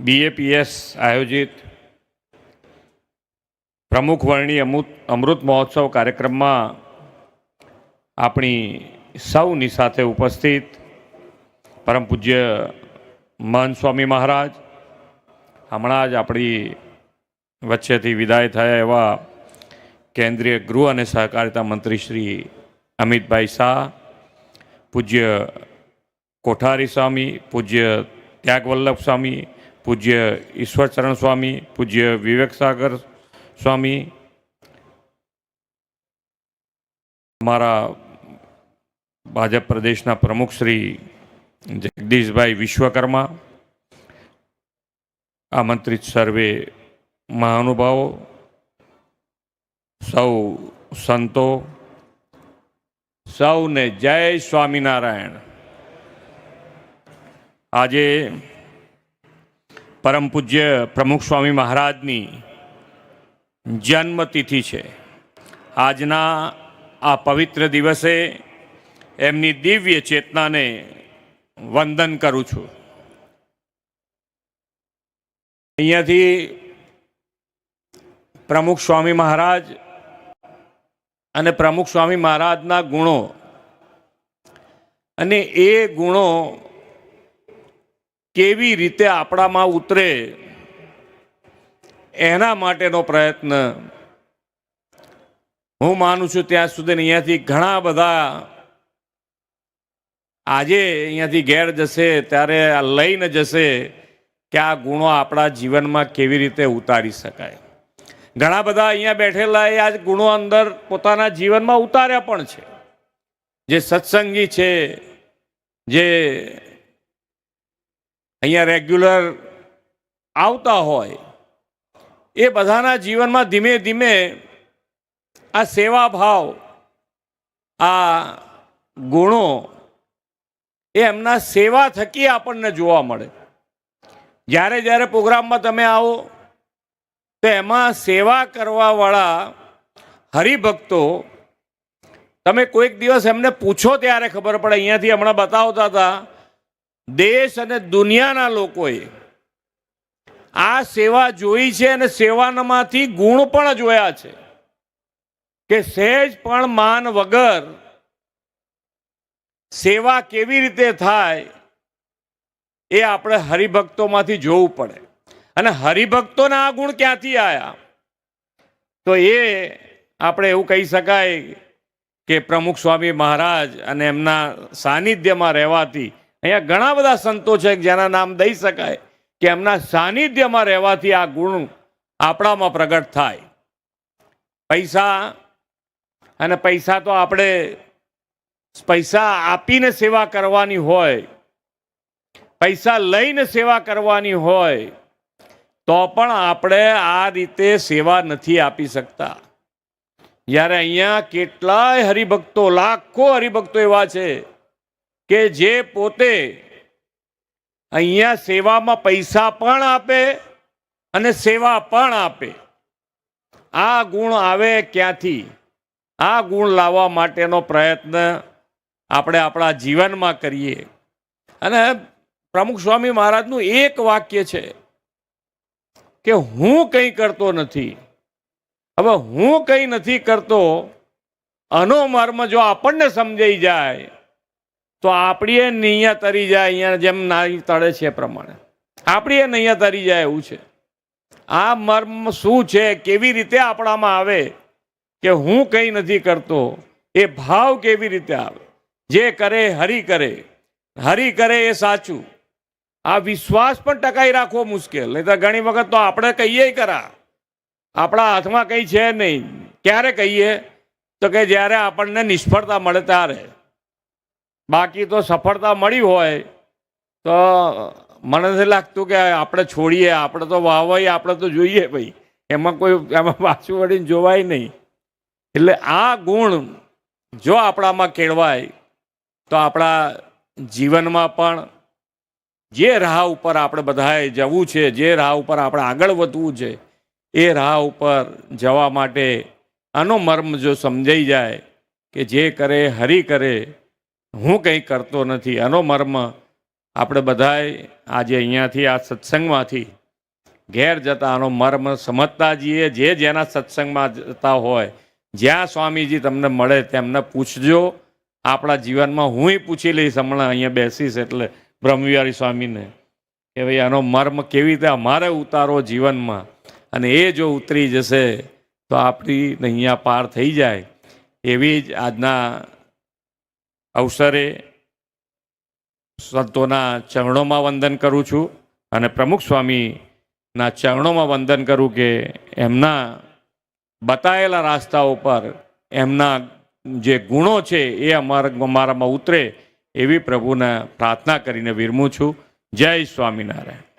BAPS આયોજિત પ્રમુખ વર્ણી અમૃત મહોત્સવ કાર્યક્રમમાં આપણી સૌની સાથે ઉપસ્થિત પરમ પૂજ્ય મહંત સ્વામી મહારાજ, હમણાં જ આપણી વચ્ચેથી વિદાય થયા એવા કેન્દ્રીય ગૃહ અને સહકારિતા મંત્રી શ્રી અમિતભાઈ શાહ, પૂજ્ય કોઠારી સ્વામી, પૂજ્ય ત્યાગવલ્લભ સ્વામી, પૂજ્ય ઈશ્વરચરણ સ્વામી, પૂજ્ય વિવેકસાગર સ્વામી, અમારા ભાજપ પ્રદેશના પ્રમુખ શ્રી જગદીશભાઈ વિશ્વકર્મા, આમંત્રિત સર્વે મહાનુભાવો, સૌ સંતો, સૌને જય સ્વામિનારાયણ। આજે પરમ પૂજ્ય પ્રમુખ સ્વામી મહારાજની જન્મતિથિ છે। આજના આ પવિત્ર દિવસે એમની દિવ્ય ચેતનાને વંદન કરું છું। અહીંયાથી પ્રમુખ સ્વામી મહારાજ અને પ્રમુખ સ્વામી મહારાજના ગુણો અને એ ગુણો કેવી રીતે આપણામાં ઉતરે એના માટેનો પ્રયત્ન હું માનું છું। ત્યાં સુધી અહીંયાથી ઘણા બધા આજે અહીંયાથી ઘેર જશે ત્યારે આ લઈને જશે કે આ ગુણો આપણા જીવનમાં કેવી રીતે ઉતારી શકાય। ઘણા બધા અહીંયા બેઠેલા એ આ ગુણો અંદર પોતાના જીવનમાં ઉતાર્યા પણ છે। જે સત્સંગી છે, જે અહીંયા રેગ્યુલર આવતા હોય, એ બધાના જીવનમાં ધીમે ધીમે આ સેવા ભાવ, આ ગુણો એ એમના સેવા થકી આપણને જોવા મળે। જ્યારે જ્યારે પ્રોગ્રામમાં તમે આવો તો એમાં સેવા કરવાવાળા હરિભક્તો, તમે કોઈક દિવસ એમને પૂછો ત્યારે ખબર પડે। અહીંયાથી હમણાં બતાવતા હતા, દેશ અને દુનિયાના લોકોએ આ સેવા જોઈ છે અને સેવામાંથી ગુણ પણ જોયા છે કે સહેજ પણ માન વગર સેવા કેવી રીતે થાય એ આપણે હરિભક્તોમાંથી જોવું પડે। અને હરિભક્તોના આ ગુણ ક્યાંથી આવ્યા? તો એ આપણે એવું કહી શકાય કે પ્રમુખ સ્વામી મહારાજ અને એમના સાનિધ્યમાં રહેવાથી, અહીંયા ઘણા બધા સંતો છે જેના નામ દઈ શકાય કે એમના સાનિધ્યમાં રહેવાથી આ ગુણ આપણામાં પ્રગટ થાય। પૈસા અને પૈસા તો આપણે પૈસા આપીને સેવા કરવાની હોય, પૈસા લઈને સેવા કરવાની હોય તો પણ આપણે આ રીતે સેવા નથી આપી શકતા। જ્યારે અહીંયા કેટલાય હરિભક્તો, લાખો હરિભક્તો એવા છે કે જે પોતે અહીંયા સેવામાં પૈસા પણ આપે અને સેવા પણ આપે। આ ગુણ આવે ક્યાંથી? આ ગુણ લાવવા માટેનો પ્રયત્ન આપણે આપણા જીવનમાં કરીએ। અને પ્રમુખ સ્વામી મહારાજનું એક વાક્ય છે કે હું કંઈ કરતો નથી। હવે હું કંઈ નથી કરતો આનો મર્મ જો આપણને સમજાઈ જાય તો આપણી એ નૈયા તરી જાય। અહીંયા જેમ નારી તળે છે પ્રમાણે આપણી એ નૈયા તરી જાય એવું છે। આ મર્મ શું છે, કેવી રીતે આપણામાં આવે કે હું કંઈ નથી કરતો, એ ભાવ કેવી રીતે આવે? જે કરે હરિ કરે, હરિ કરે એ સાચું। આ વિશ્વાસ પણ ટકાઈ રાખવો મુશ્કેલ। નહીં તો ઘણી વખત તો આપણે કહીએ ખરા, આપણા હાથમાં કંઈ છે નહીં। ક્યારે કહીએ તો કે જ્યારે આપણને નિષ્ફળતા મળે ત્યારે। બાકી તો સફળતા મળી હોય તો મને નથી લાગતું કે આપણે છોડીએ। આપણે તો વાહવાઈ, આપણે તો જોઈએ ભાઈ, એમાં પાછું વળીને જોવાય નહીં। એટલે આ ગુણ જો આપણામાં કેળવાય તો આપણા જીવનમાં પણ જે રાહ ઉપર આપણે બધાએ જવું છે, જે રાહ ઉપર આપણે આગળ વધવું છે, એ રાહ ઉપર જવા માટે આનો મર્મ જો સમજાઈ જાય કે જે કરે હરિ કરે, હું કંઈ કરતો નથી, આનો મર્મ આપણે બધાએ આજે અહીંયાથી આ સત્સંગમાંથી ઘેર જતા આનો મર્મ સમજતા જઈએ. જે જેના સત્સંગમાં જતા હોય, જ્યાં સ્વામીજી તમને મળે તેમને પૂછજો. આપણા જીવનમાં હુંય પૂછી લઈશ હમણાં અહીંયા બેસીશ એટલે બ્રહ્મવિહારી સ્વામીને કે ભાઈ આનો મર્મ કેવી રીતે અમારે ઉતારો જીવનમાં, અને એ જો ઉતરી જશે તો આપણી અહીંયા પાર થઈ જાય. એવી જ આજના અવસરે સંતોના ચરણોમાં વંદન કરું છું અને પ્રમુખ સ્વામીના ચરણોમાં વંદન કરું કે એમના બતાવેલા રાસ્તા ઉપર એમના જે ગુણો છે એ અમારામાં ઉતરે એવી પ્રભુને પ્રાર્થના કરીને વિરમું છું. જય સ્વામિનારાયણ.